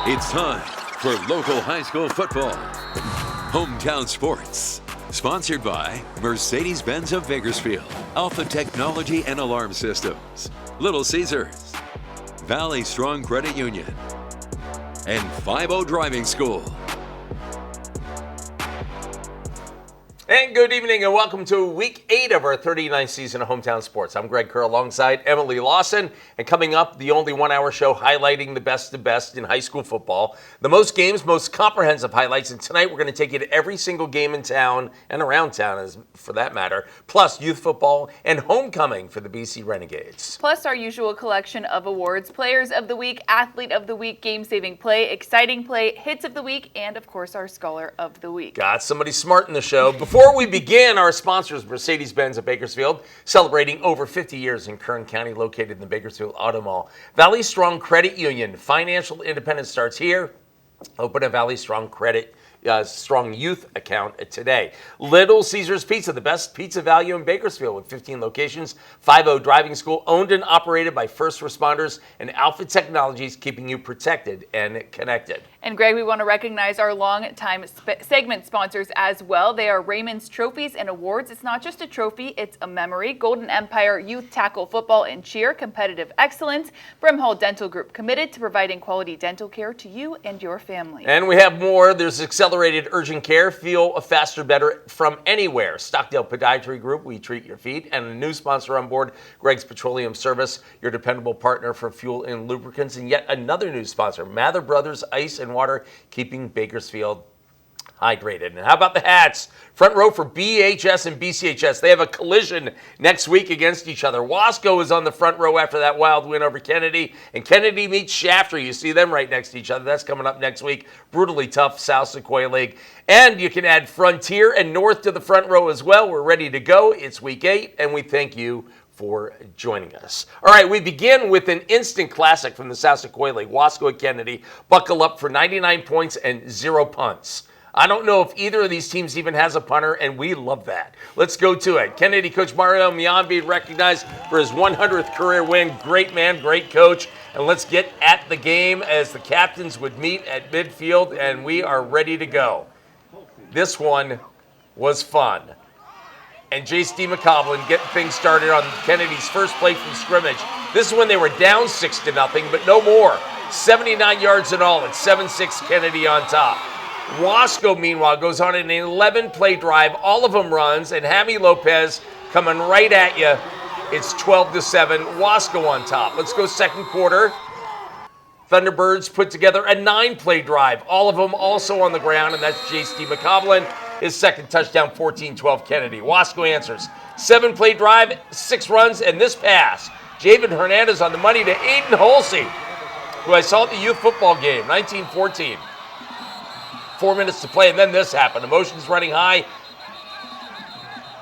It's time for local high school football. Hometown Sports. Sponsored by Mercedes-Benz of Bakersfield, Alpha Technology and Alarm Systems, Little Caesars, Valley Strong Credit Union, and 5-0 Driving School. And good evening and welcome to week 8 of our 39th season of Hometown Sports. I'm Greg Kerr alongside Emily Lawson, and coming up, the only one-hour show highlighting the best of best in high school football. The most games, most comprehensive highlights, and tonight we're going to take you to every single game in town and around town, as for that matter, plus youth football and homecoming for the BC Renegades. Plus our usual collection of awards, Players of the Week, Athlete of the Week, Game-Saving Play, Exciting Play, Hits of the Week, and of course our Scholar of the Week. Got somebody smart in the show. Before we begin, our sponsors, Mercedes-Benz of Bakersfield, celebrating over 50 years in Kern County, located in the Bakersfield Auto Mall. Valley Strong Credit Union, financial independence starts here. Open a Valley Strong Strong Youth account today. Little Caesars Pizza, the best pizza value in Bakersfield with 15 locations. 5-0 Driving School, owned and operated by first responders, and Alpha Technologies, keeping you protected and connected. And Greg, we want to recognize our long-time segment sponsors as well. They are Raymond's Trophies and Awards. It's not just a trophy, it's a memory. Golden Empire Youth Tackle Football and Cheer, competitive excellence. Brimhall Dental Group, committed to providing quality dental care to you and your family. And we have more. There's Accelerated Urgent Care, feel faster, better from anywhere. Stockdale Podiatry Group, we treat your feet. And a new sponsor on board, Greg's Petroleum Service, your dependable partner for fuel and lubricants. And yet another new sponsor, Mather Brothers Ice and Water, keeping Bakersfield hydrated. And how about the hats? Front row for BHS and BCHS. They have a collision next week against each other. Wasco is on the front row after that wild win over Kennedy. And Kennedy meets Shafter. You see them right next to each other. That's coming up next week. Brutally tough South Sequoia League. And you can add Frontier and North to the front row as well. We're ready to go. It's week 8, and we thank you for joining us. All right, we begin with an instant classic from the South Sequoia League. Wasco at Kennedy. Buckle up for 99 points and 0 punts. I don't know if either of these teams even has a punter, and we love that. Let's go to it. Kennedy coach Mario Mian being recognized for his 100th career win. Great man, great coach. And let's get at the game as the captains would meet at midfield, and we are ready to go. This one was fun. And Jace DeMcCoblin getting things started on Kennedy's first play from scrimmage. This is when they were down 6-0, but no more. 79 yards in all. It's 7-6 Kennedy on top. Wasco, meanwhile, goes on an 11-play drive. All of them runs, and Jaime Lopez coming right at you. It's 12-7. Wasco on top. Let's go second quarter. Thunderbirds put together a 9-play drive. All of them also on the ground, and that's Jace DeMcCoblin. His second touchdown, 14-12 Kennedy. Wasco answers. 7-play drive, 6 runs, and this pass. Javen Hernandez on the money to Aiden Holsey, who I saw at the youth football game, 1914. 4 minutes to play, and then this happened. Emotions running high.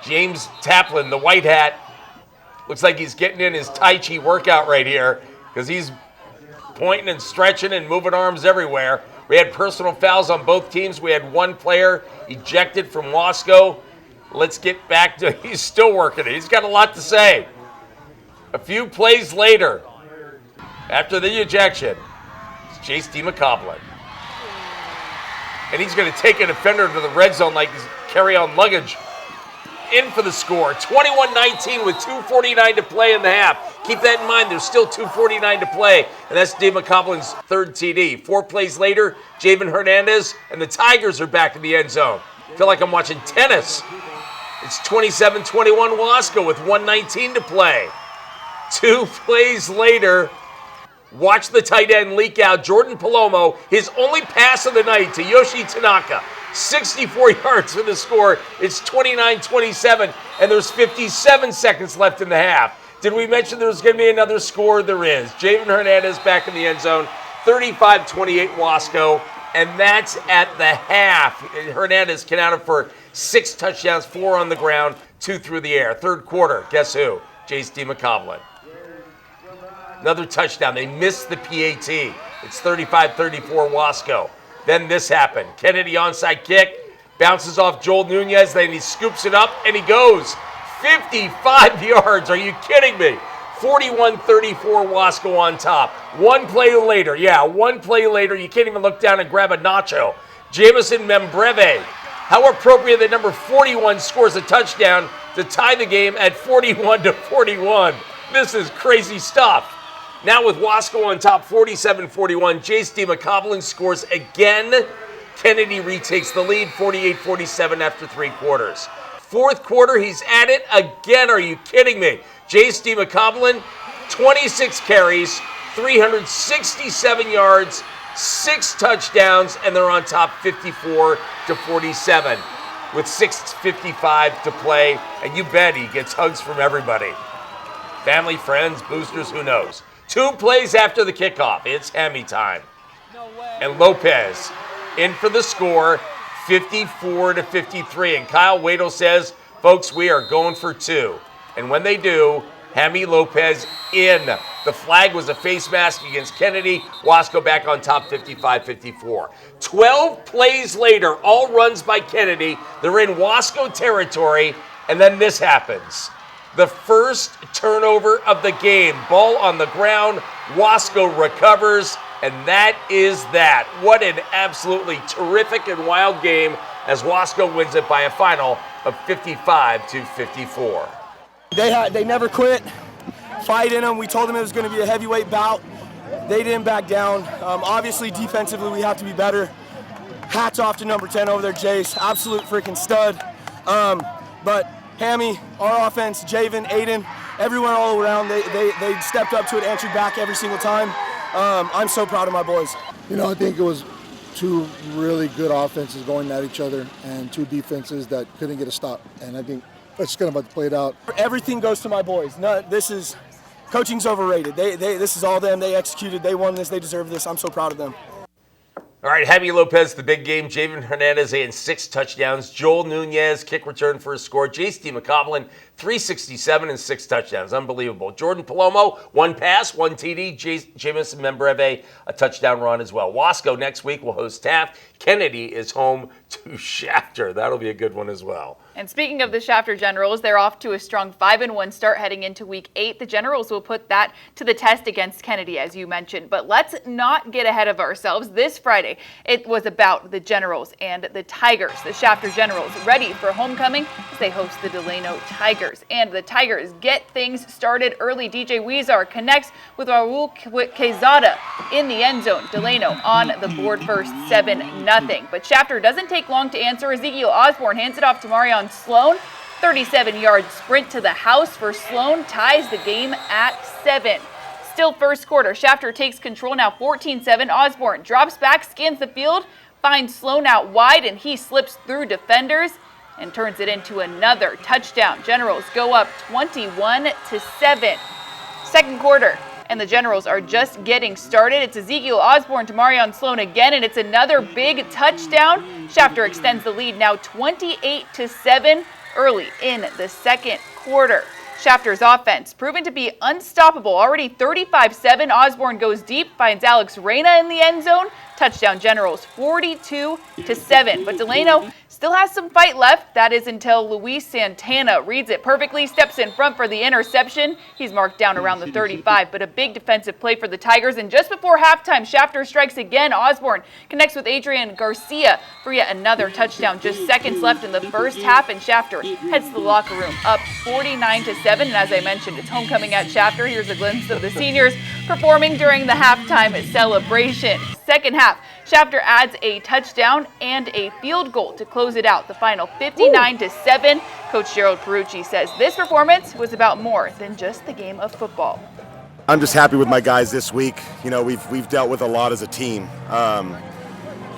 James Taplin, the white hat, looks like he's getting in his Tai Chi workout right here because he's pointing and stretching and moving arms everywhere. We had personal fouls on both teams. We had one player ejected from Wasco. Let's get back to, he's still working it. He's got a lot to say. A few plays later, after the ejection, it's Jace DeMcCoblin. And he's going to take a defender to the red zone like carry-on luggage. In for the score, 21-19 with 2:49 to play in the half. Keep that in mind, there's still 2:49 to play, and that's DeMcCoblin's third TD. 4 plays later, Javen Hernandez and the Tigers are back in the end zone. I feel like I'm watching tennis. It's 27-21 Wasco with 1:19 to play. 2 plays later, watch the tight end leak out. Jordan Palomo, his only pass of the night to Yoshi Tanaka. 64 yards for the score. It's 29-27, and there's 57 seconds left in the half. Did we mention there was going to be another score? There is. Javen Hernandez back in the end zone. 35-28 Wasco, and that's at the half. Hernandez counted for 6 touchdowns, 4 on the ground, 2 through the air. Third quarter, guess who? Jace DeMcCoblin. Another touchdown. They missed the PAT. It's 35-34 Wasco. Then this happened. Kennedy onside kick, bounces off Joel Nunez, then he scoops it up, and he goes 55 yards. Are you kidding me? 41-34, Wasco on top. One play later, you can't even look down and grab a nacho. Jamison Membreve. How appropriate that number 41 scores a touchdown to tie the game at 41-41. This is crazy stuff. Now with Wasco on top, 47-41, Jace DeMcCoblin scores again. Kennedy retakes the lead, 48-47 after 3 quarters. Fourth quarter, he's at it again. Are you kidding me? Jace DeMcCoblin, 26 carries, 367 yards, 6 touchdowns, and they're on top 54-47 with 6:55 to play. And you bet he gets hugs from everybody. Family, friends, boosters, who knows. 2 plays after the kickoff. It's Hemi time. And Lopez in for the score, 54-53. And Kyle Wadle says, folks, we are going for 2. And when they do, Hemi Lopez in. The flag was a face mask against Kennedy. Wasco back on top, 55-54. 12 plays later, all runs by Kennedy. They're in Wasco territory, and then this happens. The first turnover of the game. Ball on the ground. Wasco recovers, and that is that. What an absolutely terrific and wild game as Wasco wins it by a final of 55-54. They never quit. Fight in them. We told them it was going to be a heavyweight bout. They didn't back down. Obviously, defensively, we have to be better. Hats off to number 10 over there, Jace. Absolute freaking stud. But Hammy, our offense, Javen, Aiden, everyone all around, they stepped up to it, answered back every single time. I'm so proud of my boys. I think it was 2 really good offenses going at each other and 2 defenses that couldn't get a stop. And I think that's kind of about to play it out. Everything goes to my boys. Coaching's overrated. This is all them. They executed. They won this. They deserve this. I'm so proud of them. All right, Javi Lopez, the big game. Javen Hernandez and 6 touchdowns. Joel Nunez, kick return for a score. Jace DeMcCoblin, 367 and 6 touchdowns. Unbelievable. Jordan Palomo, 1 pass, 1 TD. Jamison Membreve, a touchdown run as well. Wasco next week will host Taft. Kennedy is home to Shafter. That'll be a good one as well. And speaking of the Shafter Generals, they're off to a strong 5-1 start heading into Week 8. The Generals will put that to the test against Kennedy, as you mentioned. But let's not get ahead of ourselves. This Friday, it was about the Generals and the Tigers. The Shafter Generals ready for homecoming as they host the Delano Tigers. And the Tigers get things started early. DJ Weezar connects with Raul Quezada in the end zone. Delano on the board first, 7-0. But Shafter doesn't take long to answer. Ezekiel Osborne hands it off to Marion Sloan. 37-yard sprint to the house for Sloan ties the game at 7. Still first quarter. Shafter takes control now 14-7. Osborne drops back, scans the field, finds Sloan out wide, and he slips through defenders and turns it into another touchdown. Generals go up 21-7. Second quarter. And the Generals are just getting started. It's Ezekiel Osborne to Marion Sloan again, and it's another big touchdown. Shafter extends the lead now 28-7 early in the second quarter. Shafter's offense proven to be unstoppable. Already 35-7. Osborne goes deep, finds Alex Reyna in the end zone. Touchdown Generals 42-7. But Delano still has some fight left. That is until Luis Santana reads it perfectly, steps in front for the interception. He's marked down around the 35, but a big defensive play for the Tigers. And just before halftime, Shafter strikes again. Osborne connects with Adrian Garcia for yet another touchdown. Just seconds left in the first half, and Shafter heads to the locker room up 49-7. And as I mentioned, it's homecoming at Shafter. Here's a glimpse of the seniors performing during the halftime celebration. Second half, Shafter adds a touchdown and a field goal to close it out. The final 59-7. Coach Gerald Perucci says this performance was about more than just the game of football. I'm just happy with my guys this week. We've dealt with a lot as a team.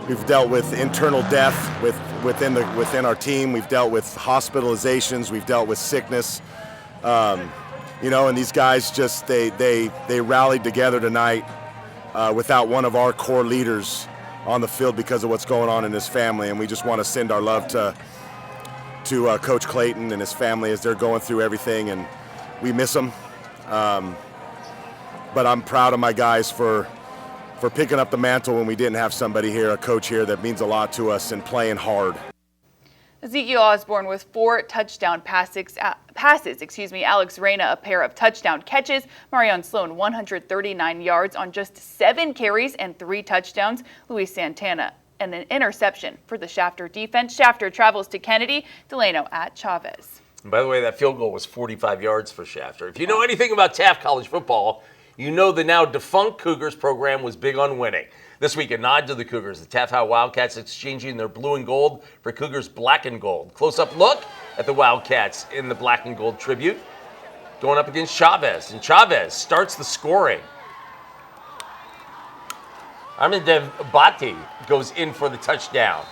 We've dealt with internal death within our team. We've dealt with hospitalizations. We've dealt with sickness. And these guys just they rallied together tonight without one of our core leaders on the field because of what's going on in his family, and we just want to send our love to Coach Clayton and his family as they're going through everything, and we miss them. But I'm proud of my guys for picking up the mantle when we didn't have somebody here, a coach here that means a lot to us, and playing hard. Ezekiel Osborne with 4 touchdown passes. Alex Reyna a pair of touchdown catches. Marion Sloan 139 yards on just 7 carries and 3 touchdowns. Luis Santana and an interception for the Shafter defense. Shafter travels to Kennedy. Delano at Chavez. And by the way, that field goal was 45 yards for Shafter. If you know anything about Taft College football, you know the now defunct Cougars program was big on winning. This week, a nod to the Cougars. The Taft High Wildcats exchanging their blue and gold for Cougars black and gold. Close-up look at the Wildcats in the black and gold tribute, going up against Chavez. And Chavez starts the scoring. Arvin Bati goes in for the touchdown.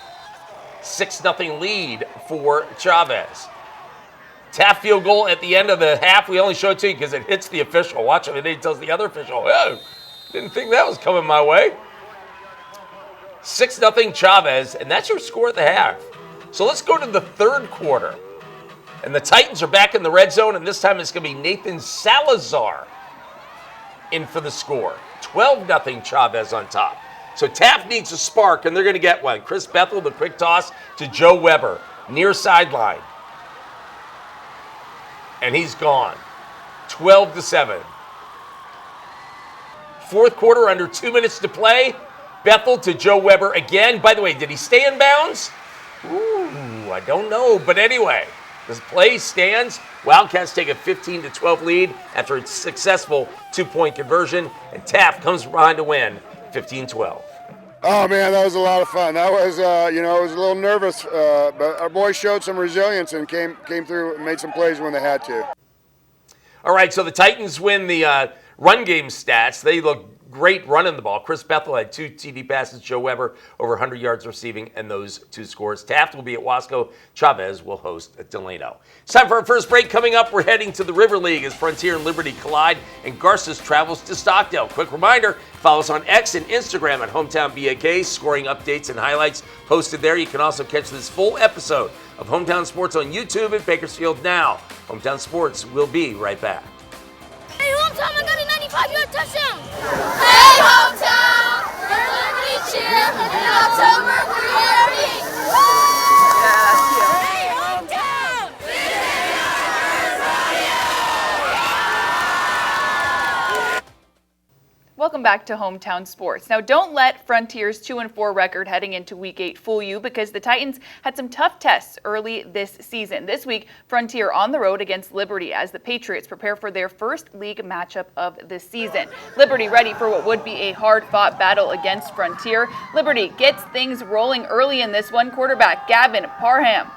6-0 lead for Chavez. Taft field goal at the end of the half. We only show it to you because it hits the official. Watch it, and then he tells the other official, oh, didn't think that was coming my way. 6-0 Chavez, and that's your score at the half. So let's go to the third quarter. And the Titans are back in the red zone, and this time it's going to be Nathan Salazar in for the score. 12-0 Chavez on top. So Taft needs a spark, and they're going to get one. Chris Bethel, the quick toss to Joe Weber, near sideline. And he's gone. 12-7. Fourth quarter, under 2 minutes to play. Bethel to Joe Weber again. By the way, did he stay in bounds? Ooh, I don't know. But anyway, this play stands. Wildcats take a 15-12 lead after a successful 2-point conversion. And Taft comes behind to win 15-12. Oh, man, that was a lot of fun. That was, I was a little nervous, but our boys showed some resilience and came through and made some plays when they had to. All right, so the Titans win the run game stats. They look great running the ball. Chris Bethel had 2 TD passes. Joe Weber over 100 yards receiving and those 2 scores. Taft will be at Wasco. Chavez will host at Delano. It's time for our first break. Coming up, we're heading to the River League as Frontier and Liberty collide, and Garces travels to Stockdale. Quick reminder, follow us on X and Instagram at Hometown BAK. Scoring updates and highlights posted there. You can also catch this full episode of Hometown Sports on YouTube at Bakersfield Now. Hometown Sports will be right back. Hey, hometown, I got a 95-yard touchdown! Hey, hometown! We're Liberty cheer in October 3 Hey, hometown! Welcome back to Hometown Sports. Now, don't let Frontier's 2-4 record heading into Week 8 fool you, because the Titans had some tough tests early this season. This week, Frontier on the road against Liberty as the Patriots prepare for their first league matchup of the season. Liberty ready for what would be a hard-fought battle against Frontier. Liberty gets things rolling early in this one. Quarterback Gavin Parham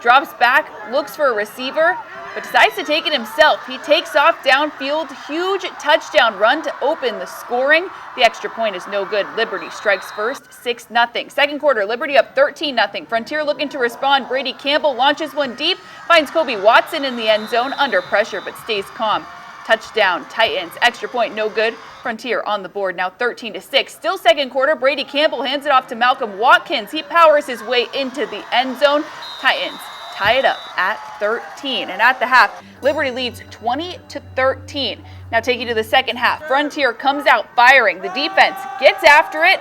drops back, looks for a receiver, but decides to take it himself. He takes off downfield, huge touchdown run to open the scoring. The extra point is no good. Liberty strikes first, 6-0. Second quarter, Liberty up 13-0. Frontier looking to respond. Brady Campbell launches one deep, finds Kobe Watson in the end zone under pressure, but stays calm. Touchdown, Titans. Extra point, no good. Frontier on the board, now 13-6. Still second quarter, Brady Campbell hands it off to Malcolm Watkins. He powers his way into the end zone. Titans tie it up at 13. And at the half, Liberty leads 20-13. Now take you to the second half. Frontier comes out firing. The defense gets after it,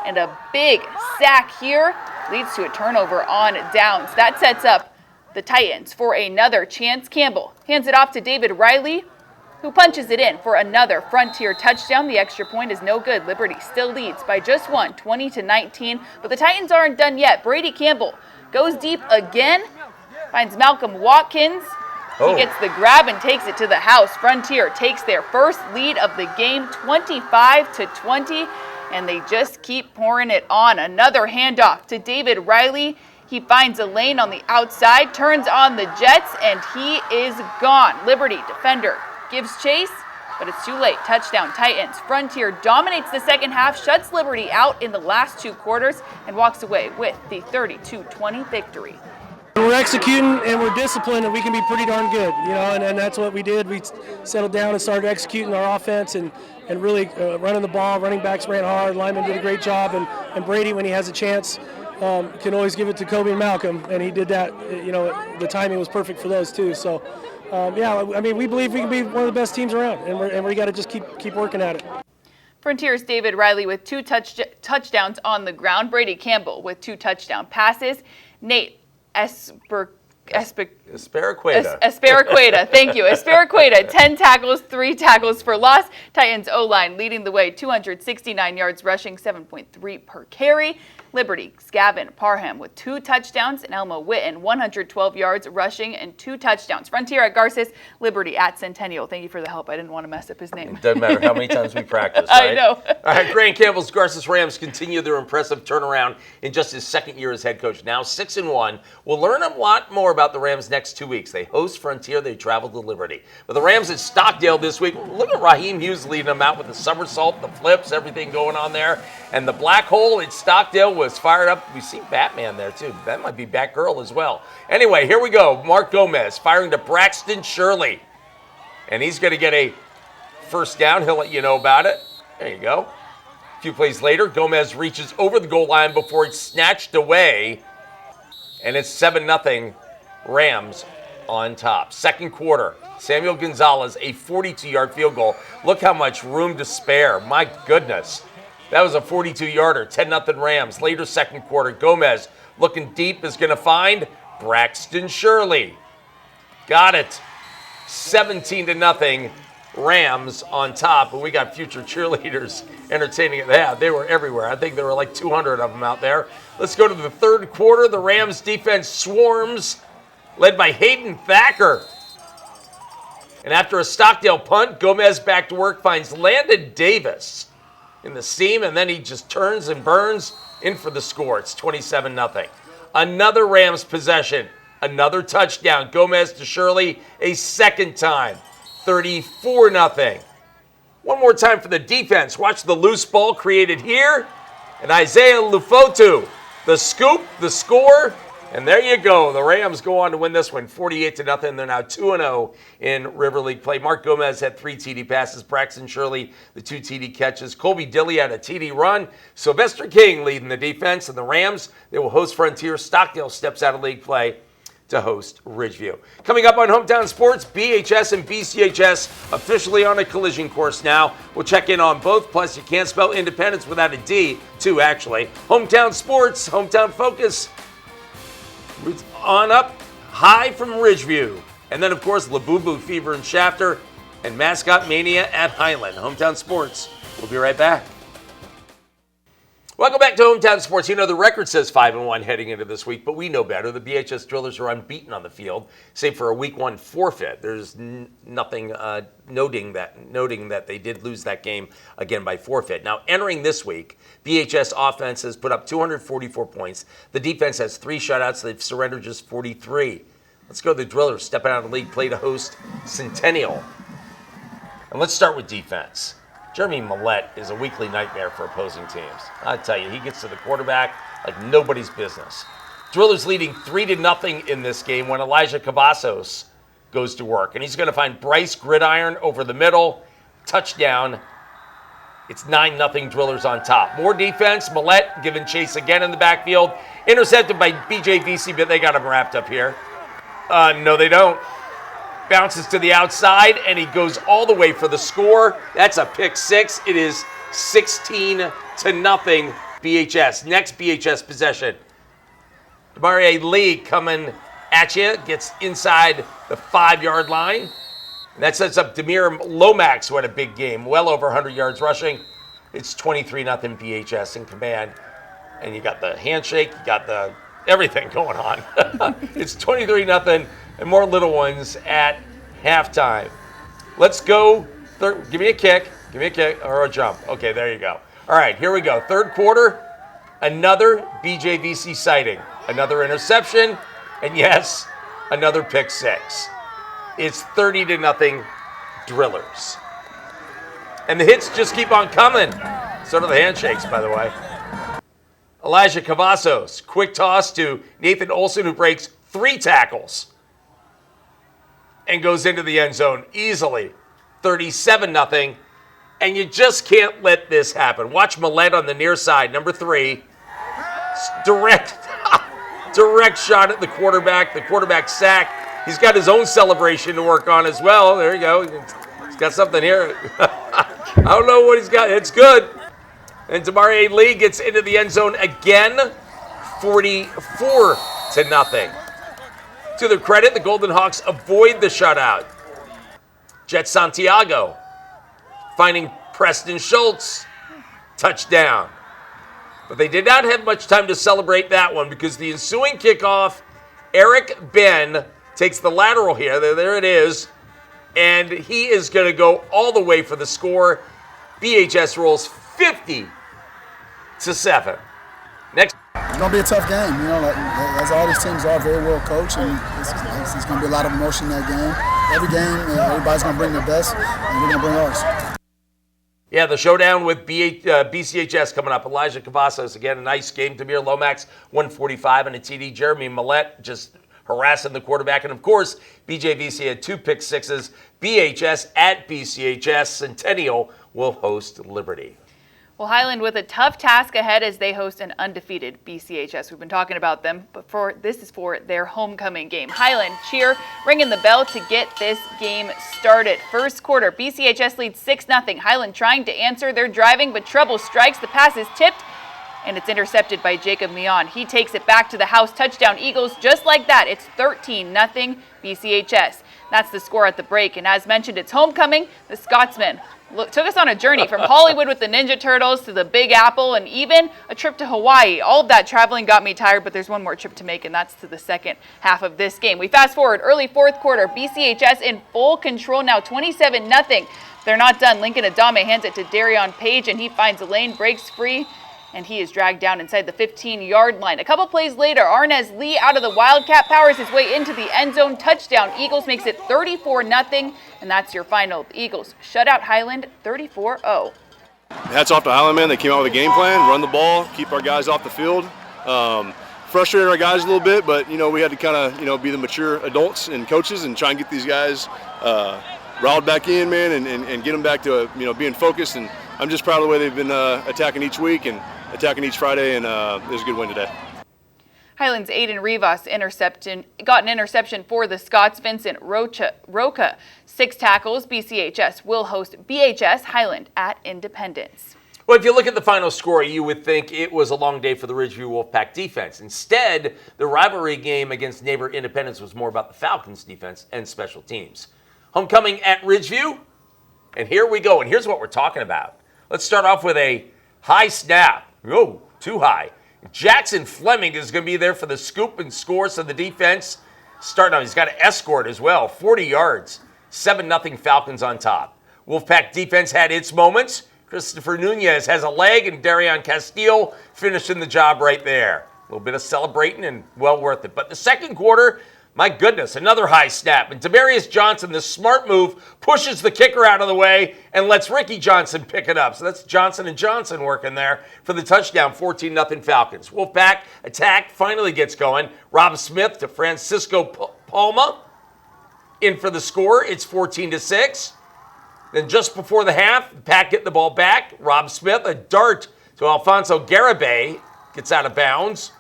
and a big sack here leads to a turnover on downs. That sets up the Titans for another chance. Campbell hands it off to David Riley, who punches it in for another Frontier touchdown. The extra point is no good. Liberty still leads by just one, 20-19. But the Titans aren't done yet. Brady Campbell goes deep again, finds Malcolm Watkins. He gets the grab and takes it to the house. Frontier takes their first lead of the game, 25-20, and they just keep pouring it on. Another handoff to David Riley. He finds a lane on the outside, turns on the Jets, and he is gone. Liberty defender gives chase, but it's too late. Touchdown, Titans. Frontier dominates the second half, shuts Liberty out in the last 2 quarters, and walks away with the 32-20 victory. We're executing and we're disciplined, and we can be pretty darn good, and that's what we did. We settled down and started executing our offense and really running the ball. Running backs ran hard. Linemen did a great job, and Brady, when he has a chance, can always give it to Kobe and Malcolm, and he did that. The timing was perfect for those two. So, we believe we can be one of the best teams around, and we got to just keep working at it. Frontier's David Riley with 2 touchdowns on the ground. Brady Campbell with 2 touchdown passes. Nate Asparaqueta. Thank you. Asparaqueta, 10 tackles, 3 tackles for loss. Titans O-line leading the way, 269 yards rushing, 7.3 per carry. Liberty, Gavin Parham with 2 touchdowns, and Elmo Witten, 112 yards rushing and 2 touchdowns. Frontier at Garces, Liberty at Centennial. Thank you for the help. I didn't want to mess up his name. It doesn't matter how many times we practice, right? I know. All right, Grant Campbell's Garces Rams continue their impressive turnaround in just his second year as head coach. Now 6-1. We'll learn a lot more about the Rams next 2 weeks. They host Frontier. They travel to Liberty. But the Rams at Stockdale this week, look at Raheem Hughes leading them out with the somersault, the flips, everything going on there. And the black hole at Stockdale was fired up. We see Batman there, too. That might be Batgirl as well. Anyway, here we go. Mark Gomez firing to Braxton Shirley. And he's going to get a first down. He'll let you know about it. There you go. A few plays later, Gomez reaches over the goal line before it's snatched away. And it's 7-0 Rams on top. Second quarter, Samuel Gonzalez, a 42-yard field goal. Look how much room to spare. My goodness. That was a 42-yarder, 10-0 Rams. Later second quarter, Gomez looking deep is going to find Braxton Shirley. Got it. 17-0 Rams on top. And we got future cheerleaders entertaining it. Yeah, they were everywhere. I think there were like 200 of them out there. Let's go to the third quarter. The Rams defense swarms, led by Hayden Thacker. And after a Stockdale punt, Gomez back to work, finds Landon Davis in the seam, and then he just turns and burns in for the score. It's 27-0. Another Rams possession, another touchdown. Gomez to Shirley a second time, 34-0. One more time for the defense. Watch the loose ball created here, and Isaiah Lufotu, the scoop, the score, and there you go. The Rams go on to win this one, 48-0. They're now 2-0 in River League play. Mark Gomez had 3 TD passes. Braxton Shirley, the 2 TD catches. Colby Dilly had a TD run. Sylvester King leading the defense. And the Rams, they will host Frontier. Stockdale steps out of league play to host Ridgeview. Coming up on Hometown Sports, BHS and BCHS officially on a collision course now. We'll check in on both. Plus, you can't spell independence without a D, too, actually. Hometown Sports, Hometown Focus. On up, high from Ridgeview. And then, of course, Labubu Fever in Shafter and Mascot Mania at Highland. Hometown Sports. We'll be right back. Welcome back to Hometown Sports. You know, the record says 5-1 heading into this week, but we know better. The BHS Drillers are unbeaten on the field, save for a Week 1 forfeit. There's nothing noting that they did lose that game again by forfeit. Now, entering this week, BHS offense has put up 244 points. The defense has 3 shutouts. They've surrendered just 43. Let's go to the Drillers, stepping out of league play to host Centennial. And let's start with defense. Jeremy Millette is a weekly nightmare for opposing teams. I tell you, he gets to the quarterback like nobody's business. Drillers leading 3-0 in this game when Elijah Cavazos goes to work. And he's going to find Bryce Gridiron over the middle. Touchdown. It's 9-0 Drillers on top. More defense. Millette giving chase again in the backfield. Intercepted by BJVC, but they got him wrapped up here. No, they don't. Bounces to the outside, and he goes all the way for the score. That's a pick 6. It is 16-0 BHS. Next BHS possession. Demarie Lee coming at you. Gets inside the 5-yard line. And that sets up Demir Lomax, who had a big game. Well over 100 yards rushing. It's 23-0 BHS in command. And you got the handshake. You got the everything going on. It's 23-0. And more little ones at halftime. Let's go. Give me a kick. Or a jump. Okay, there you go. All right, here we go. Third quarter, another BJVC sighting. Another interception. And yes, another pick 6. It's 30-0 Drillers. And the hits just keep on coming. So do the handshakes, by the way. Elijah Cavazos, quick toss to Nathan Olson, who breaks 3 tackles. And goes into the end zone easily. 37-0. And you just can't let this happen. Watch Millette on the near side, number 3. Direct shot at the quarterback. The quarterback sack. He's got his own celebration to work on as well. There you go. He's got something here. I don't know what he's got. It's good. And Demarie Lee gets into the end zone again. 44-0. To their credit, the Golden Hawks avoid the shutout. Jet Santiago finding Preston Schultz. Touchdown. But they did not have much time to celebrate that one because the ensuing kickoff, Eric Ben takes the lateral here. There it is. And he is going to go all the way for the score. BHS rolls 50-7. Next. It's going to be a tough game, as all these teams are very well coached, and it's going to be a lot of emotion in that game. Every game, everybody's going to bring their best, and we're going to bring ours. Yeah, the showdown with BCHS coming up. Elijah Cavazos, again, a nice game. Demir Lomax, 145 and a TD. Jeremy Millette just harassing the quarterback. And, of course, BJVC had 2 pick sixes. BHS at BCHS. Centennial will host Liberty. Well, Highland with a tough task ahead as they host an undefeated BCHS. We've been talking about them, but this is for their homecoming game. Highland cheer, ringing the bell to get this game started. First quarter, BCHS leads 6-0. Highland trying to answer. They're driving, but trouble strikes. The pass is tipped, and it's intercepted by Jacob Mion. He takes it back to the house. Touchdown Eagles, just like that. It's 13-0 BCHS. That's the score at the break. And as mentioned, it's homecoming. The Scotsmen took us on a journey from Hollywood with the Ninja Turtles to the Big Apple and even a trip to Hawaii. All of that traveling got me tired, but there's one more trip to make, and that's to the second half of this game. We fast forward, early fourth quarter, BCHS in full control now, 27-0. They're not done. Lincoln Adame hands it to Darion Page, and he finds a lane, breaks free, and he is dragged down inside the 15-yard line. A couple plays later, Arnez Lee out of the Wildcat powers his way into the end zone. Touchdown. Eagles makes it 34-0, and that's your final. The Eagles shut out Highland 34-0. Hats off to Highland, man. They came out with a game plan, run the ball, keep our guys off the field. Frustrated our guys a little bit, but, we had to kind of, be the mature adults and coaches and try and get these guys riled back in, man, and get them back to, being focused. And I'm just proud of the way they've been attacking each week and attacking each Friday, and it was a good win today. Highland's Aiden Rivas got an interception for the Scots. Vincent Roca, 6 tackles. BCHS will host BHS Highland at Independence. Well, if you look at the final score, you would think it was a long day for the Ridgeview Wolfpack defense. Instead, the rivalry game against neighbor Independence was more about the Falcons defense and special teams. Homecoming at Ridgeview, and here we go. And here's what we're talking about. Let's start off with a high snap. Oh, too high. Jackson Fleming is going to be there for the scoop and score, so the defense starting out. He's got an escort as well, 40 yards, 7-0 Falcons on top. Wolfpack defense had its moments. Christopher Nunez has a leg, and Darion Castile finishing the job right there. A little bit of celebrating and well worth it. But the second quarter, my goodness, another high snap. And Demarius Johnson, the smart move, pushes the kicker out of the way and lets Ricky Johnson pick it up. So that's Johnson and Johnson working there for the touchdown, 14-0 Falcons. Wolfpack attack finally gets going. Rob Smith to Francisco Palma in for the score. It's 14-6. Then just before the half, Pack get the ball back. Rob Smith, a dart to Alfonso Garibay, gets out of bounds.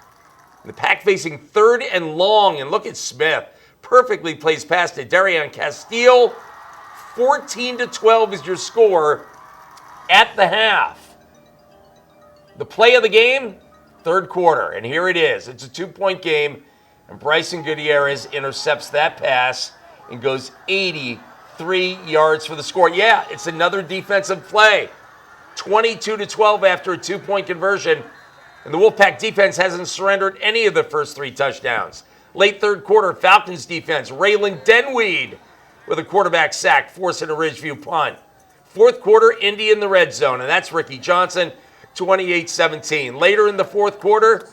The Pack facing 3rd and long, and look at Smith. Perfectly plays past to Darion Castile. 14-12 is your score at the half. The play of the game, third quarter, and here it is. It's a 2-point game, and Bryson Gutierrez intercepts that pass and goes 83 yards for the score. Yeah, it's another defensive play. 22-12 after a 2-point conversion. And the Wolfpack defense hasn't surrendered any of the first 3 touchdowns. Late third quarter, Falcons defense, Raylan Denweed with a quarterback sack, forcing a Ridgeview punt. Fourth quarter, Indy in the red zone, and that's Ricky Johnson, 28-17. Later in the fourth quarter,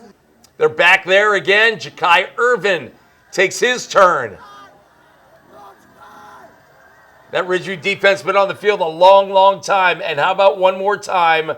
they're back there again. Ja'Kai Arvin takes his turn. That Ridgeview defense been on the field a long, long time. And how about one more time?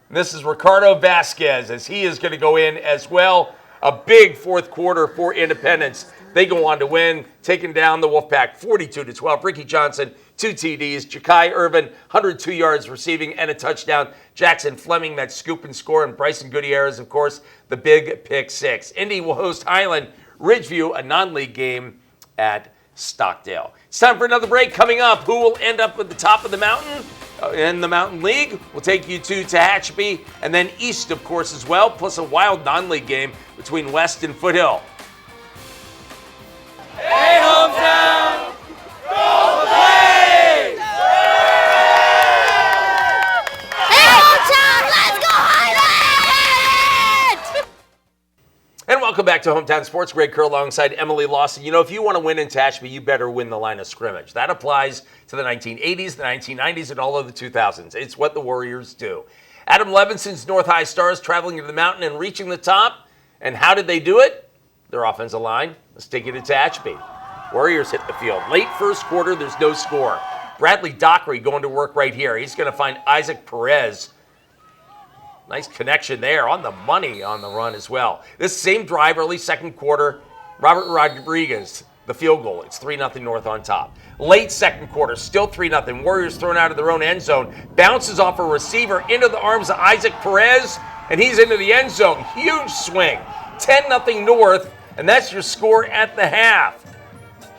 This is Ricardo Vasquez, as he is going to go in as well. A big fourth quarter for Independence. They go on to win, taking down the Wolfpack 42-12. Ricky Johnson, 2 TDs. Ja'Kai Arvin, 102 yards receiving and a touchdown. Jackson Fleming, that scoop and score. And Bryson Gutierrez, of course, the big pick 6. Indy will host Highland. Ridgeview, a non-league game at Stockdale. It's time for another break. Coming up, who will end up at the top of the mountain in the Mountain League? We'll take you to Tehachapi and then east, of course, as well, plus a wild non-league game between West and Foothill. Welcome back to Hometown Sports. Greg Kerr alongside Emily Lawson. You know, if you want to win in Tehachapi, you better win the line of scrimmage. That applies to the 1980s, the 1990s, and all of the 2000s. It's what the Warriors do. Adam Levinson's North High Stars traveling to the mountain and reaching the top. And how did they do it? Their offensive line. Let's take you to Tehachapi. Warriors hit the field. Late first quarter, there's no score. Bradley Dockery going to work right here. He's going to find Isaac Perez. Nice connection there, on the money on the run as well. This same drive, early second quarter, Robert Rodriguez, the field goal. It's 3-0 North on top. Late second quarter, still 3-0. Warriors thrown out of their own end zone. Bounces off a receiver into the arms of Isaac Perez, and he's into the end zone. Huge swing. 10-0 North, and that's your score at the half.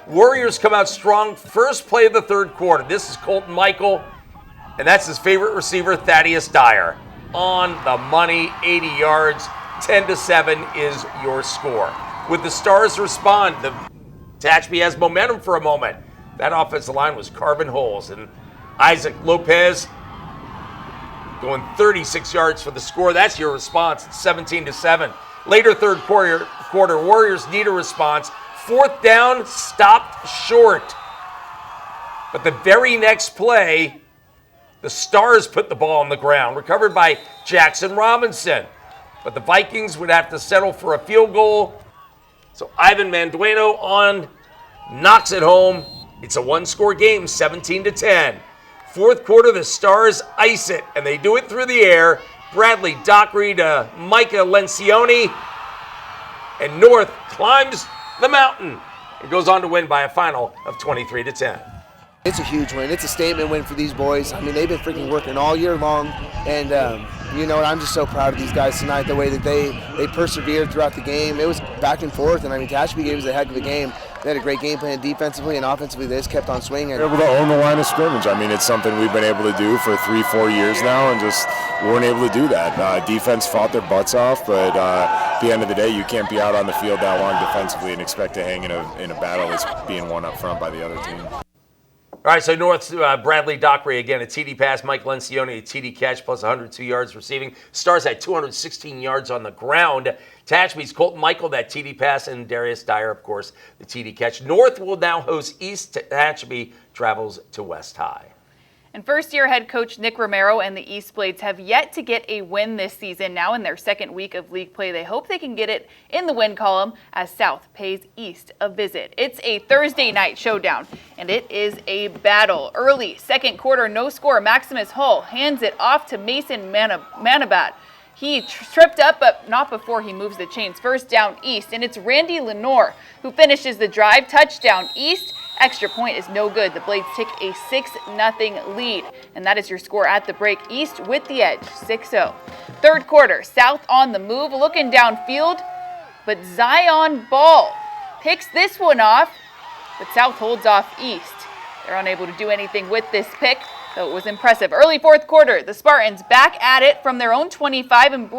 Warriors come out strong. First play of the third quarter. This is Colton Michael, and that's his favorite receiver, Thaddeus Dyer. On the money, 80 yards, 10-7 is your score. With the Stars respond, the Tehachapi has momentum for a moment. That offensive line was carving holes, and Isaac Lopez going 36 yards for the score. That's your response. It's 17-7. Later third quarter, Warriors need a response. Fourth down, stopped short. But the very next play, the Stars put the ball on the ground, recovered by Jackson Robinson. But the Vikings would have to settle for a field goal. So Ivan Mandueno knocks it home. It's a one-score game, 17-10. Fourth quarter, the Stars ice it, and they do it through the air. Bradley Dockery to Micah Lencioni. And North climbs the mountain. It goes on to win by a final of 23-10. It's a huge win. It's a statement win for these boys. I mean, they've been freaking working all year long, and you know, I'm just so proud of these guys tonight, the way that they persevered throughout the game. It was back and forth, and I mean, Tehachapi gave us a heck of a game. They had a great game plan defensively and offensively. They just kept on swinging. We're able to own the line of scrimmage. I mean, it's something we've been able to do for 3-4 years now, and just weren't able to do that. Defense fought their butts off, but at the end of the day, you can't be out on the field that long defensively and expect to hang in a battle that's being won up front by the other team. All right, so North's Bradley Dockery, again, a TD pass. Mike Lencioni, a TD catch, plus 102 yards receiving. Stars had 216 yards on the ground. Tehachapi's Colton Michael, that TD pass, and Darius Dyer, of course, the TD catch. North will now host East. Tehachapi travels to West High. And first-year head coach Nick Romero and the East Blades have yet to get a win this season. Now in their second week of league play, they hope they can get it in the win column as South pays East a visit. It's a Thursday night showdown, and it is a battle. Early second quarter, no score. Maximus Hull hands it off to Mason Manabat. He tripped up, but not before he moves the chains. First down East, and it's Randy Lenore who finishes the drive. Touchdown East. Extra point is no good. The Blades take a 6-0 lead, and that is your score at the break. East with the edge, 6-0. Third quarter, South on the move, looking downfield, but Zion Ball picks this one off, but South holds off East. They're unable to do anything with this pick, though it was impressive. Early fourth quarter, the Spartans back at it from their own 25.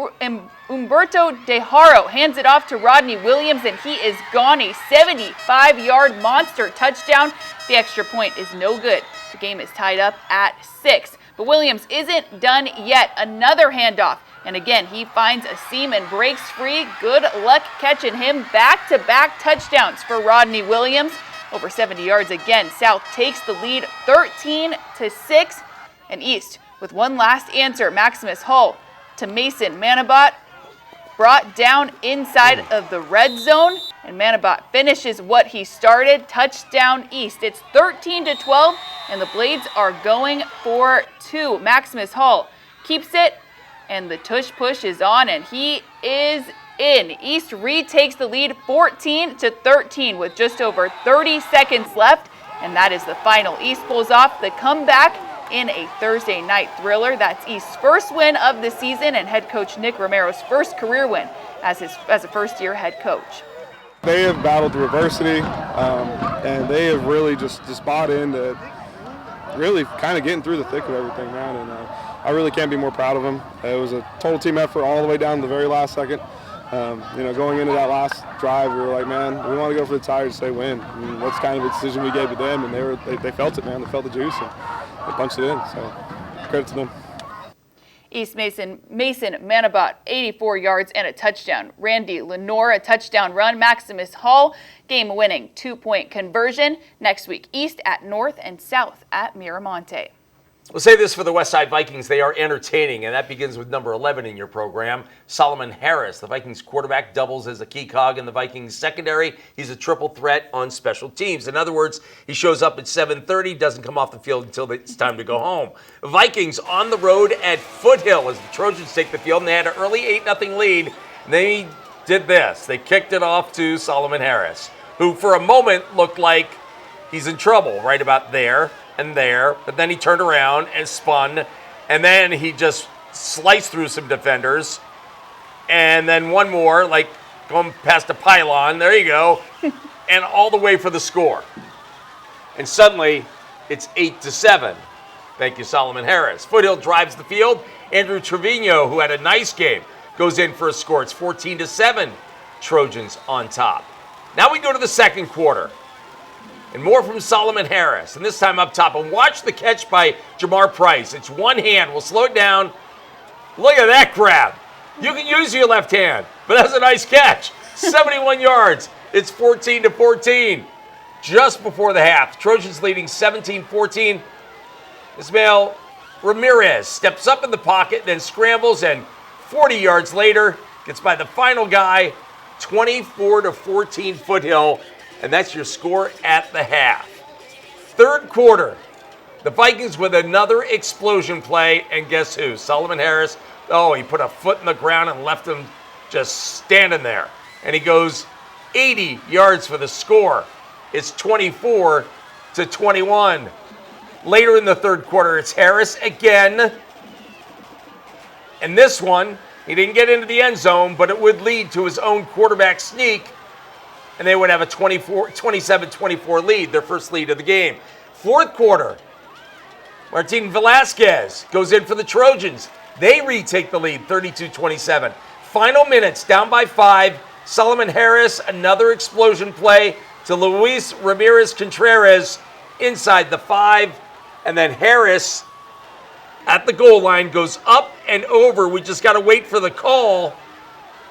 Umberto De Haro hands it off to Rodney Williams, and he is gone. A 75-yard monster touchdown. The extra point is no good. The game is tied up at 6. But Williams isn't done yet. Another handoff. And again, he finds a seam and breaks free. Good luck catching him. Back-to-back touchdowns for Rodney Williams. Over 70 yards again. South takes the lead 13-6. And East with one last answer. Maximus Hull to Mason Manabat. Brought down inside of the red zone. And Manabat finishes what he started. Touchdown East. It's 13-12. And the Blades are going for 2. Maximus Hull keeps it. And the tush push is on. And he is in. East retakes the lead 14-13 with just over 30 seconds left, and that is the final. East pulls off the comeback in a Thursday night thriller. That's East's first win of the season and head coach Nick Romero's first career win as a first-year head coach. They have battled through adversity, and they have really just bought into really kind of getting through the thick of everything, man, and I really can't be more proud of them. It was a total team effort all the way down to the very last second. Going into that last drive, we were like, man, we want to go for the tires to say win. And that's kind of the decision we gave to them, and they felt it, man. They felt the juice, and they punched it in. So credit to them. East Mason Manabot, 84 yards and a touchdown. Randy Lenore, a touchdown run. Maximus Hall, game-winning 2-point conversion. Next week, East at North and South at Monte. We'll say this for the Westside Vikings. They are entertaining, and that begins with number 11 in your program, Solomon Harris. The Vikings quarterback doubles as a key cog in the Vikings secondary. He's a triple threat on special teams. In other words, he shows up at 7:30, doesn't come off the field until it's time to go home. Vikings on the road at Foothill as the Trojans take the field, and they had an early 8-0 lead. And they did this. They kicked it off to Solomon Harris, who for a moment looked like he's in trouble right about there. But then he turned around and spun, and then he just sliced through some defenders, and then one more, like going past a pylon, there you go, and all the way for the score. And suddenly, it's 8-7. Thank you, Solomon Harris. Foothill drives the field. Andrew Trevino, who had a nice game, goes in for a score. It's 14-7, Trojans on top. Now we go to the second quarter. And more from Solomon Harris, and this time up top. And watch the catch by Jamar Price. It's one hand. We'll slow it down. Look at that grab. You can use your left hand, but that's a nice catch. 71 yards. It's 14-14. Just before the half, Trojans leading 17-14. Ismail Ramirez steps up in the pocket, then scrambles, and 40 yards later, gets by the final guy, 24-14 Foothill. And that's your score at the half. Third quarter, the Vikings with another explosion play, and guess who? Solomon Harris. Oh, he put a foot in the ground and left him just standing there. And he goes 80 yards for the score. It's 24-21. Later in the third quarter, it's Harris again. And this one, he didn't get into the end zone, but it would lead to his own quarterback sneak. And they would have a 27-24 lead, their first lead of the game. Fourth quarter, Martin Velasquez goes in for the Trojans. They retake the lead, 32-27. Final minutes, down by 5. Solomon Harris, another explosion play to Luis Ramirez Contreras inside the 5. And then Harris at the goal line goes up and over. We just got to wait for the call.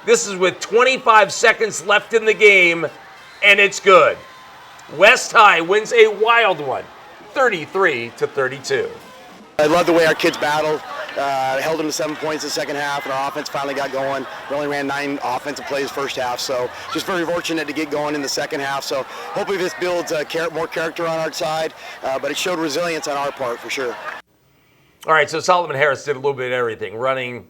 This is with 25 seconds left in the game, and it's good. West High wins a wild one, 33-32. I love the way our kids battled. Held them to 7 points in the second half, and our offense finally got going. We only ran 9 offensive plays first half, so just very fortunate to get going in the second half. So hopefully this builds more character on our side, but it showed resilience on our part for sure. All right, so Solomon Harris did a little bit of everything, running,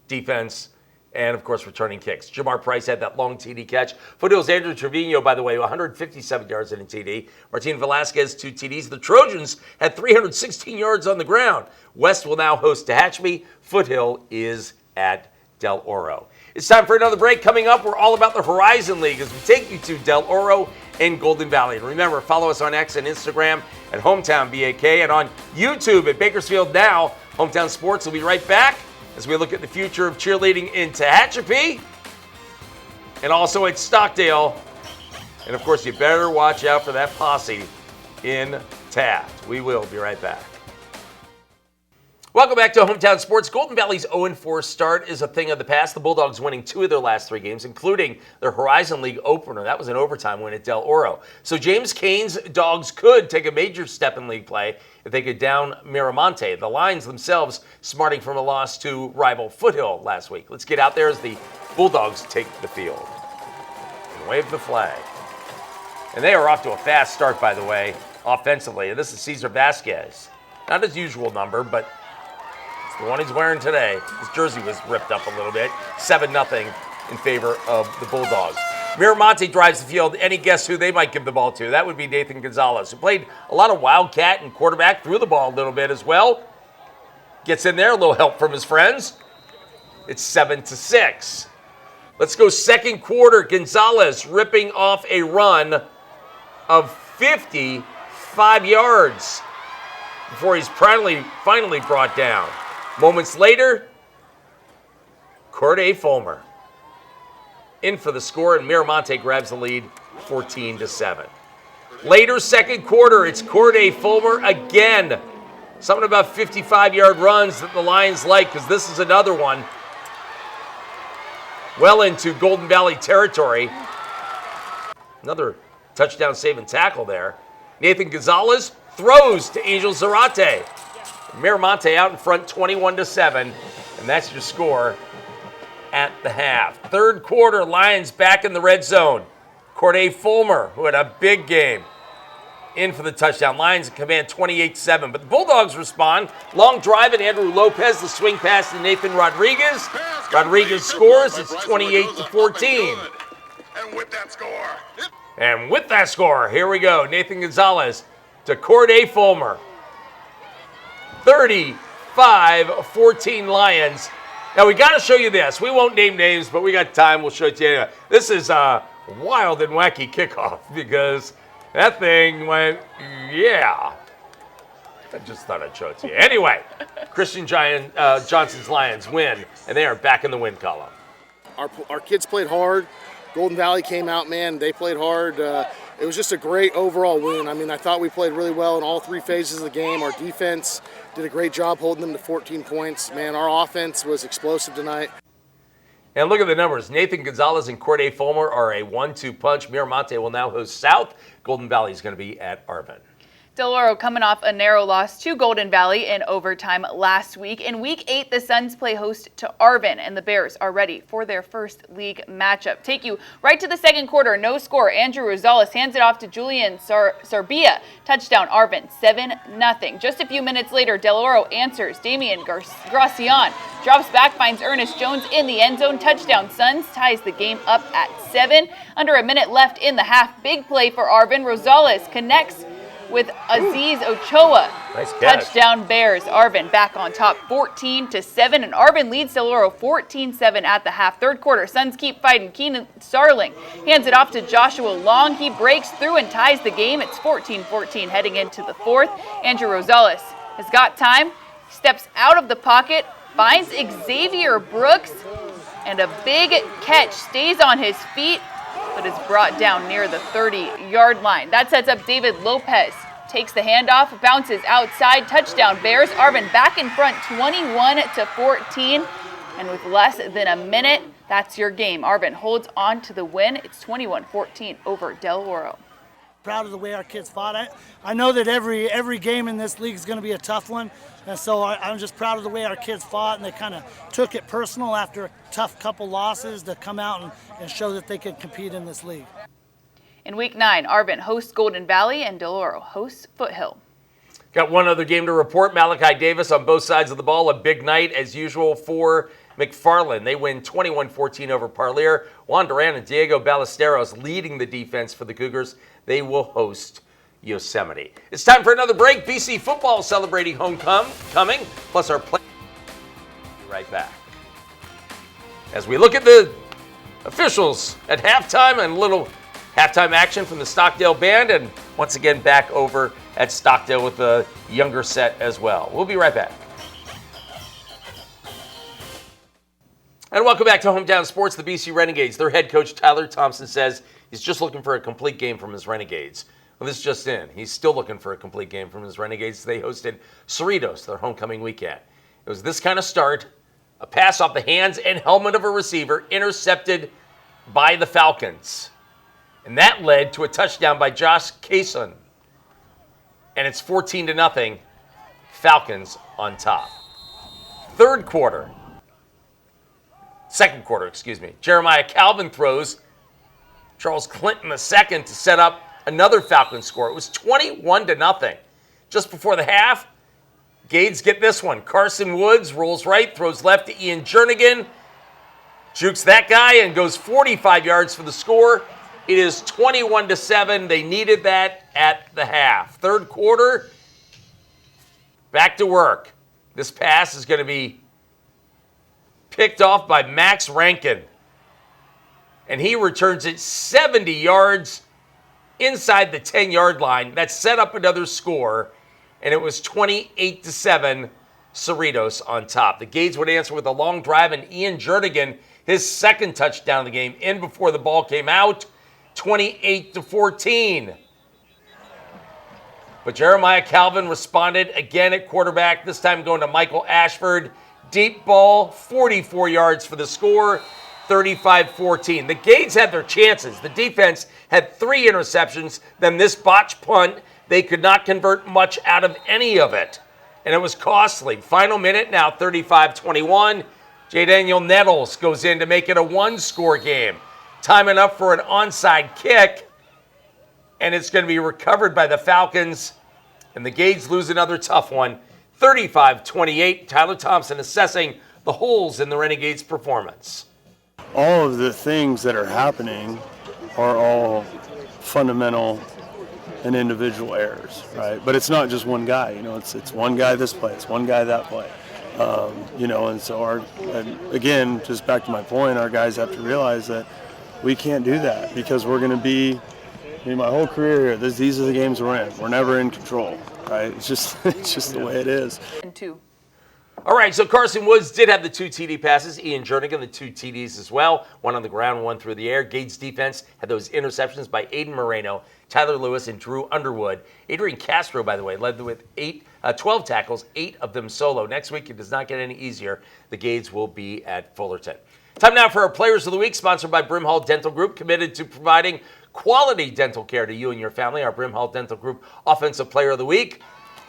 defense, and, of course, returning kicks. Jamar Price had that long TD catch. Foothill's Andrew Trevino, by the way, 157 yards in a TD. Martin Velasquez, 2 TDs. The Trojans had 316 yards on the ground. West will now host Tehachapi. Foothill is at Del Oro. It's time for another break. Coming up, we're all about the Horizon League as we take you to Del Oro and Golden Valley. And remember, follow us on X and Instagram at Hometown BAK and on YouTube at Bakersfield Now. Hometown Sports will be right back as we look at the future of cheerleading in Tehachapi and also at Stockdale. And, of course, you better watch out for that posse in Taft. We will be right back. Welcome back to Hometown Sports. Golden Valley's 0-4 start is a thing of the past. The Bulldogs winning 2 of their last 3 games, including their Horizon League opener. That was an overtime win at Del Oro. So James Kane's Dogs could take a major step in league play if they could down Monte. The Lions themselves smarting from a loss to rival Foothill last week. Let's get out there as the Bulldogs take the field and wave the flag. And they are off to a fast start, by the way, offensively. And this is Cesar Vasquez. Not his usual number, but the one he's wearing today. His jersey was ripped up a little bit. 7-0 in favor of the Bulldogs. Monte drives the field. Any guess who they might give the ball to? That would be Nathan Gonzalez, who played a lot of wildcat and quarterback, threw the ball a little bit as well. Gets in there, a little help from his friends. It's 7-6. Let's go second quarter. Gonzalez ripping off a run of 55 yards before he's finally brought down. Moments later, Corday Fulmer in for the score, and Monte grabs the lead 14-7. Later, second quarter, it's Corday Fulmer again. Something about 55-yard runs that the Lions like, because this is another one well into Golden Valley territory. Another touchdown saving tackle there. Nathan Gonzalez throws to Angel Zarate. Mira Monte out in front 21-7, and that's your score at the half. Third quarter, Lions back in the red zone. Corday Fulmer, who had a big game, in for the touchdown. Lions in command 28-7, but the Bulldogs respond. Long drive, and Andrew Lopez, the swing pass to Nathan Rodriguez. Rodriguez scores. It's 28-14. And with that score, here we go. Nathan Gonzalez to Corday Fulmer. 35-14 Lions. Now, we got to show you this. We won't name names, but we got time. We'll show it to you anyway. This is a wild and wacky kickoff because that thing went, yeah. I just thought I'd show it to you. Anyway, Christian Johnson's Lions win, and they are back in the win column. Our kids played hard. Golden Valley came out, man. They played hard. It was just a great overall win. I mean, I thought we played really well in all three phases of the game. Our defense did a great job holding them to 14 points. Man, our offense was explosive tonight. And look at the numbers. Nathan Gonzalez and Corday Fulmer are a 1-2 punch. Mira Monte will now host South. Golden Valley is going to be at Arvin. Del Oro coming off a narrow loss to Golden Valley in overtime last week. In Week 8, the Suns play host to Arvin, and the Bears are ready for their first league matchup. Take you right to the second quarter. No score. Andrew Rosales hands it off to Julian Sarbia. Touchdown, Arvin, 7-0. Just a few minutes later, Del Oro answers. Damian Gracian drops back, finds Ernest Jones in the end zone. Touchdown, Suns ties the game up at 7. Under a minute left in the half. Big play for Arvin. Rosales connects with Aziz Ochoa. Nice catch. Touchdown Bears. Arvin back on top 14-7, and Arvin leads Del Oro 14-7 at the half. Third quarter, Suns keep fighting. Keenan Starling hands it off to Joshua Long. He breaks through and ties the game. It's 14-14 heading into the fourth. Andrew Rosales has got time, steps out of the pocket, finds Xavier Brooks, and a big catch. Stays on his feet, but is brought down near the 30-yard line. That sets up David Lopez. Takes the handoff, bounces outside. Touchdown Bears. Arvin back in front 21-14. And with less than a minute, that's your game. Arvin holds on to the win. It's 21-14 over Del Oro. Proud of the way our kids fought. I know that every game in this league is going to be a tough one, and so I'm just proud of the way our kids fought, and they kind of took it personal after a tough couple losses to come out and show that they could compete in this league. In Week 9, Arvin hosts Golden Valley and Del Oro hosts Foothill. Got one other game to report. Malachi Davis on both sides of the ball. A big night as usual for McFarland. They win 21-14 over Parlier. Juan Duran and Diego Ballesteros leading the defense for the Cougars. They will host Yosemite. It's time for another break. BC football celebrating homecoming, plus our play. Be right back. As we look at the officials at halftime and a little halftime action from the Stockdale band, and once again back over at Stockdale with the younger set as well. We'll be right back. And welcome back to Hometown Sports, the BC Renegades. Their head coach, Tyler Thompson, says he's just looking for a complete game from his Renegades. Well, this is just in. He's still looking for a complete game from his Renegades. They hosted Cerritos their homecoming weekend. It was this kind of start, a pass off the hands and helmet of a receiver, intercepted by the Falcons. And that led to a touchdown by Josh Kaysen. And it's 14-0, Falcons on top. Second quarter, Jeremiah Calvin throws Charles Clinton II to set up another Falcons score. It was 21-0. Just before the half, Gades get this one. Carson Woods rolls right, throws left to Ian Jernigan, jukes that guy and goes 45 yards for the score. It is 21-7. They needed that at the half. Third quarter, back to work. This pass is going to be picked off by Max Rankin. And he returns it 70 yards inside the 10-yard line. That set up another score, and it was 28-7, Cerritos on top. The Gades would answer with a long drive, and Ian Jernigan, his second touchdown of the game, in before the ball came out, 28-14. But Jeremiah Calvin responded again at quarterback, this time going to Michael Ashford. Deep ball, 44 yards for the score, 35-14. The Gades had their chances. The defense had 3 interceptions. Then this botched punt, they could not convert much out of any of it. And it was costly. Final minute now, 35-21. J. Daniel Nettles goes in to make it a 1-score game. Time enough for an onside kick. And it's going to be recovered by the Falcons. And the Gades lose another tough one, 35-28. Tyler Thompson assessing the holes in the Renegades' performance. All of the things that are happening are all fundamental and individual errors, right? But it's not just one guy, it's one guy this play, it's one guy that play. And so again, just back to my point, our guys have to realize that we can't do that because we're going to be, my whole career here, these are the games we're in. We're never in control, right? It's just the way it is. And 2. All right, so Carson Woods did have the 2 TD passes. Ian Jernigan, the 2 TDs as well. 1 on the ground, 1 through the air. Gades defense had those interceptions by Aiden Moreno, Tyler Lewis, and Drew Underwood. Adrian Castro, by the way, led with 12 tackles, 8 of them solo. Next week, it does not get any easier. The Gades will be at Fullerton. Time now for our Players of the Week, sponsored by Brimhall Dental Group, committed to providing quality dental care to you and your family. Our Brimhall Dental Group Offensive Player of the Week.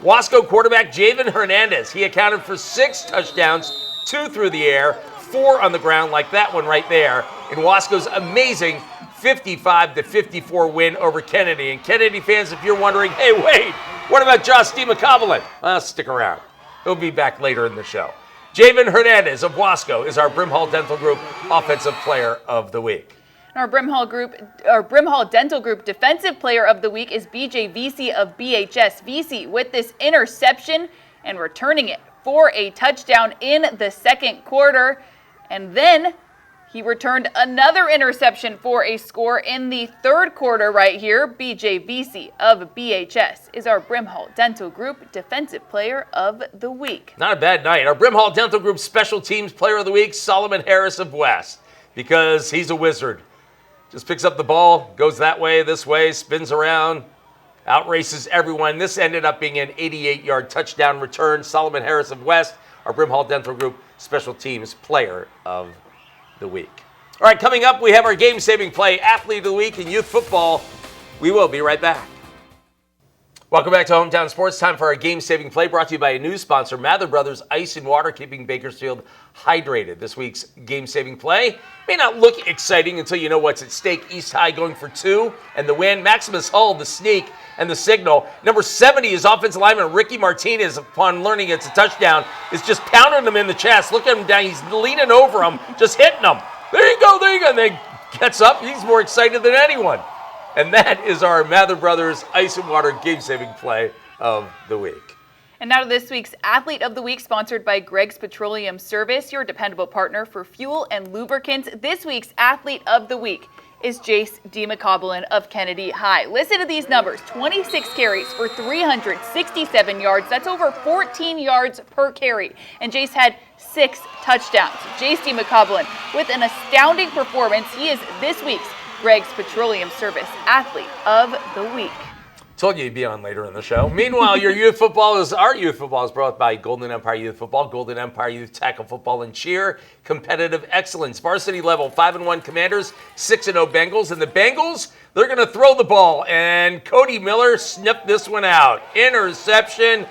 Wasco quarterback Javen Hernandez. He accounted for 6 touchdowns, 2 through the air, 4 on the ground, like that one right there, in Wasco's amazing 55-54 win over Kennedy. And Kennedy fans, if you're wondering, hey, wait, what about Josh DeMcCoblin? Well, stick around. He'll be back later in the show. Javen Hernandez of Wasco is our Brimhall Dental Group Offensive Player of the Week. Our Brimhall Dental Group Defensive Player of the Week is BJ Vesey of BHS. Vesey with this interception and returning it for a touchdown in the second quarter. And then he returned another interception for a score in the third quarter right here. BJ Vesey of BHS is our Brimhall Dental Group Defensive Player of the Week. Not a bad night. Our Brimhall Dental Group Special Teams Player of the Week, Solomon Harris of West, because he's a wizard. Just picks up the ball, goes that way, this way, spins around, outraces everyone. This ended up being an 88-yard touchdown return. Solomon Harris of West, our Brimhall Dental Group Special Teams Player of the Week. All right, coming up, we have our game-saving play, Athlete of the Week in youth football. We will be right back. Welcome back to Hometown Sports. Time for our game-saving play, brought to you by a new sponsor, Mather Brothers Ice and Water, keeping Bakersfield hydrated. This week's game-saving play may not look exciting until you know what's at stake. East High going for 2 and the win. Maximus Hull, the sneak, and the signal. Number 70 is offensive lineman Ricky Martinez, upon learning it's a touchdown, is just pounding him in the chest. Look at him down. He's leaning over him, just hitting him. There you go, there you go. And then gets up. He's more excited than anyone. And that is our Mather Brothers Ice and Water game-saving play of the week. And now to this week's Athlete of the Week, sponsored by Greg's Petroleum Service, your dependable partner for fuel and lubricants. This week's Athlete of the Week is Jace DeMcCoblin of Kennedy High. Listen to these numbers: 26 carries for 367 yards. That's over 14 yards per carry. And Jace had 6 touchdowns. Jace DeMcCoblin with an astounding performance. He is this week's Greg's Petroleum Service Athlete of the Week. Told you he'd be on later in the show. Meanwhile, our youth football is brought by Golden Empire Youth Football, Golden Empire Youth Tackle Football and Cheer, competitive excellence. Varsity level, 5-1 Commanders, 6-0 Bengals. And the Bengals, they're going to throw the ball. And Cody Miller snipped this one out. Interception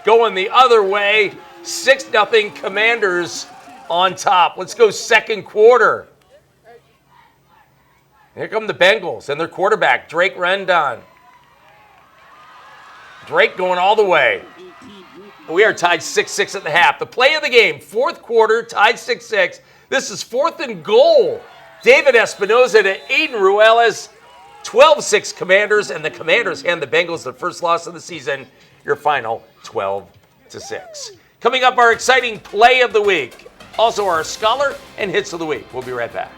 going the other way. 6-0 Commanders on top. Let's go second quarter. Here come the Bengals and their quarterback, Drake Rendon. Drake going all the way. We are tied 6-6 at the half. The play of the game, fourth quarter, tied 6-6. This is 4th and goal. David Espinoza to Aiden Ruelas. 12-6 Commanders, and the Commanders hand the Bengals their first loss of the season. Your final 12-6. Coming up, our exciting play of the week. Also our scholar and hits of the week. We'll be right back.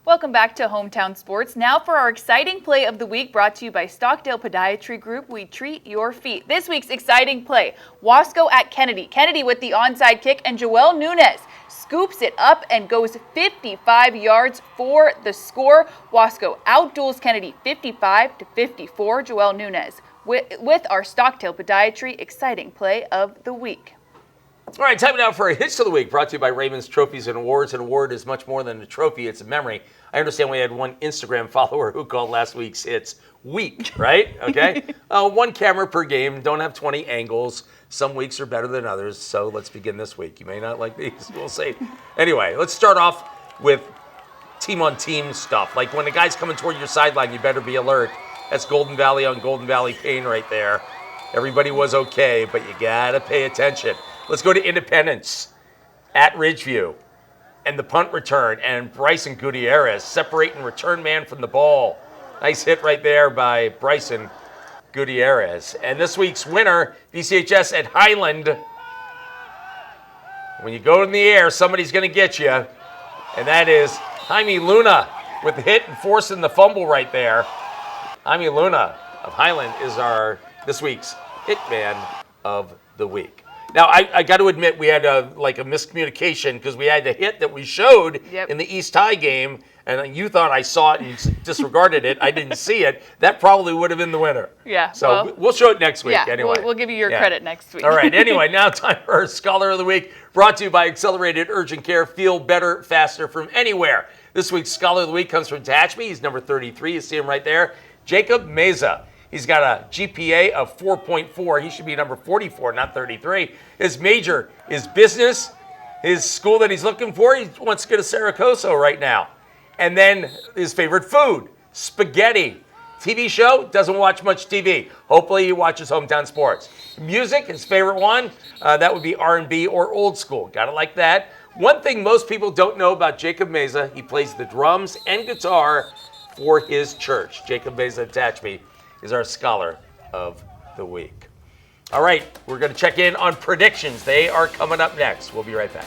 Welcome back to Hometown Sports. Now for our exciting play of the week, brought to you by Stockdale Podiatry Group. We treat your feet. This week's exciting play, Wasco at Kennedy. Kennedy with the onside kick, and Joel Nunez scoops it up and goes 55 yards for the score. Wasco outduels Kennedy 55-54. Joel Nunez with our Stockdale Podiatry Exciting Play of the Week. All right, time now for a Hits of the Week, brought to you by Raymond's Trophies and Awards. An award is much more than a trophy, it's a memory. I understand we had one Instagram follower who called last week's Hits weak, right? Okay. One camera per game, don't have 20 angles. Some weeks are better than others, so let's begin this week. You may not like these, we'll see. Anyway, let's start off with team-on-team stuff. Like when a guy's coming toward your sideline, you better be alert. That's Golden Valley on Golden Valley Pain right there. Everybody was okay, but you gotta pay attention. Let's go to Independence at Ridgeview. And the punt return, and Bryson Gutierrez separating return man from the ball. Nice hit right there by Bryson Gutierrez. And this week's winner, BCHS at Highland. When you go in the air, somebody's going to get you. And that is Jaime Luna with the hit and forcing the fumble right there. Jaime Luna of Highland is our this week's Hitman of the Week. Now, I got to admit, we had a miscommunication because we had the hit that we showed in the East High game, and you thought I saw it and you disregarded it. I didn't see it. That probably would have been the winner. Yeah. So we'll show it next week anyway. We'll give you your credit next week. All right. Anyway, now time for our Scholar of the Week, brought to you by Accelerated Urgent Care. Feel better, faster from anywhere. This week's Scholar of the Week comes from Tehachapi. He's number 33. You see him right there. Jacob Meza. He's got a GPA of 4.4. He should be number 44, not 33. His major is business. His school that he's looking for, he wants to go to Cerritos right now. And then his favorite food, spaghetti. TV show, doesn't watch much TV. Hopefully he watches Hometown Sports. Music, his favorite one, that would be R&B or old school. Gotta like that. One thing most people don't know about Jacob Meza, he plays the drums and guitar for his church. Jacob Meza Tehachapi is our Scholar of the Week. All right, we're going to check in on predictions. They are coming up next. We'll be right back.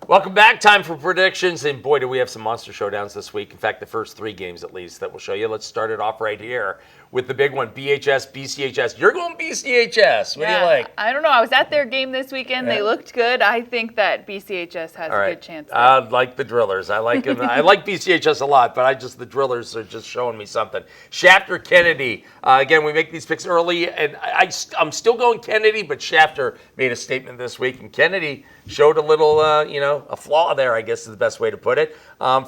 Welcome back. Time for predictions. And boy, do we have some monster showdowns this week. In fact, the first three games at least that we'll show you. Let's start it off right here with the big one, BHS, BCHS. You're going BCHS. What do you like? I don't know. I was at their game this weekend. They looked good. I think that BCHS has a good chance. I like the Drillers. I like them. I like BCHS a lot, but the Drillers are just showing me something. Shafter, Kennedy. Again, we make these picks early, and I'm still going Kennedy, but Shafter made a statement this week, and Kennedy showed a little, a flaw there, I guess is the best way to put it.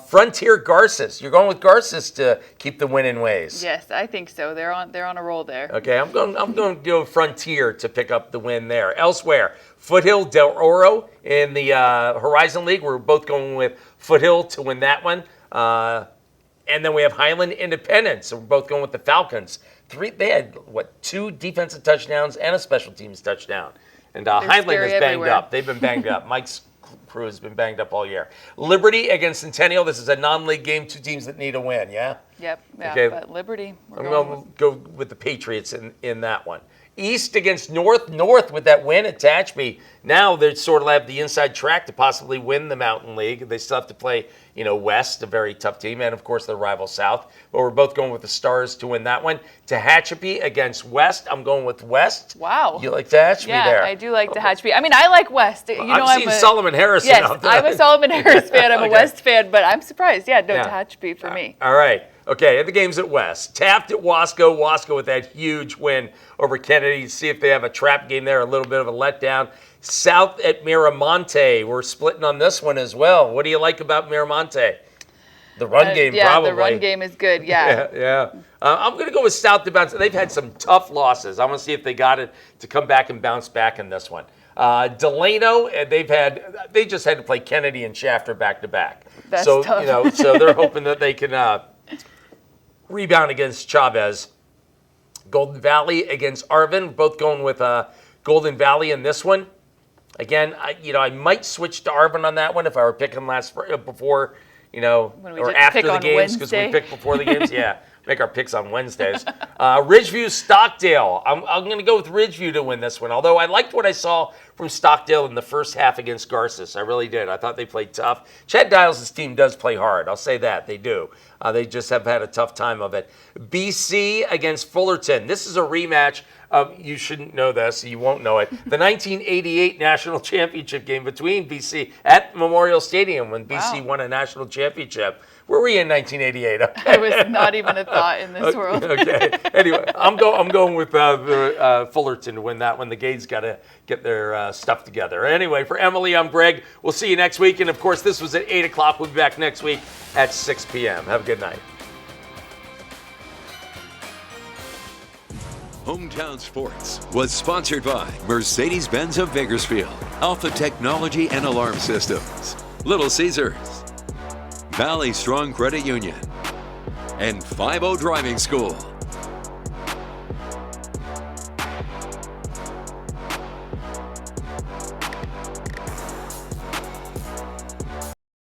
Frontier, Garces. You're going with Garces to keep the winning ways. Yes, I think so. They're on a roll there. Okay, I'm going to go Frontier to pick up the win there. Elsewhere, Foothill, Del Oro in the Horizon League. We're both going with Foothill to win that one. And then we have Highland Independence. So we're both going with the Falcons. They had, 2 defensive touchdowns and a special teams touchdown. And Highland is banged everywhere. Up. They've been banged up. Mike's crew has been banged up all year. Liberty against Centennial. This is a non-league game. 2 teams that need a win, yeah? Yep. Yeah, okay. But Liberty. I'm going to go with the Patriots in that one. East against North. North with that win at Tehachapi. Now they sort of have the inside track to possibly win the Mountain League. They still have to play, West, a very tough team, and of course their rival South. But we're both going with the Stars to win that one. Tehachapi against West. I'm going with West. Wow. You like Tehachapi there? Yeah, I do like Tehachapi. I mean, I like West. I've seen Solomon Harrison out there. I'm a Solomon Harris fan. I'm a West fan, but I'm surprised. Tehachapi for me. All right. Okay, and the game's at West. Taft at Wasco. Wasco with that huge win over Kennedy. See if they have a trap game there, a little bit of a letdown. South at Mira, Monte. We're splitting on this one as well. What do you like about Mira, Monte? The run game, probably. Yeah, the run game is good, yeah. Yeah. I'm going to go with South to bounce. They've had some tough losses. I want to see if they got it to come back and bounce back in this one. Delano, they just had to play Kennedy and Shafter back to back. That's tough. So they're hoping that they can rebound against Chavez. Golden Valley against Arvin. Both going with Golden Valley in this one. Again, I might switch to Arvin on that one if I were picking before, or after the games, because we picked before the games. Yeah. make our picks on Wednesdays. Ridgeview, Stockdale. I'm going to go with Ridgeview to win this one, although I liked what I saw from Stockdale in the first half against Garces. I really did. I thought they played tough. Chad Dials' team does play hard. I'll say that. They do. They just have had a tough time of it. BC against Fullerton. This is a rematch of, you shouldn't know this, you won't know it, the 1988 National Championship game between BC at Memorial Stadium when BC won a national championship. Where were you in 1988? Okay. I was not even a thought in this world. Okay. Anyway, I'm going with Fullerton to win that one. The Gades got to get their stuff together. Anyway, for Emily, I'm Greg. We'll see you next week. And, of course, this was at 8 o'clock. We'll be back next week at 6 p.m. Have a good night. Hometown Sports was sponsored by Mercedes-Benz of Bakersfield, Alpha Technology and Alarm Systems, Little Caesars, Valley Strong Credit Union, and 5-0 Driving School.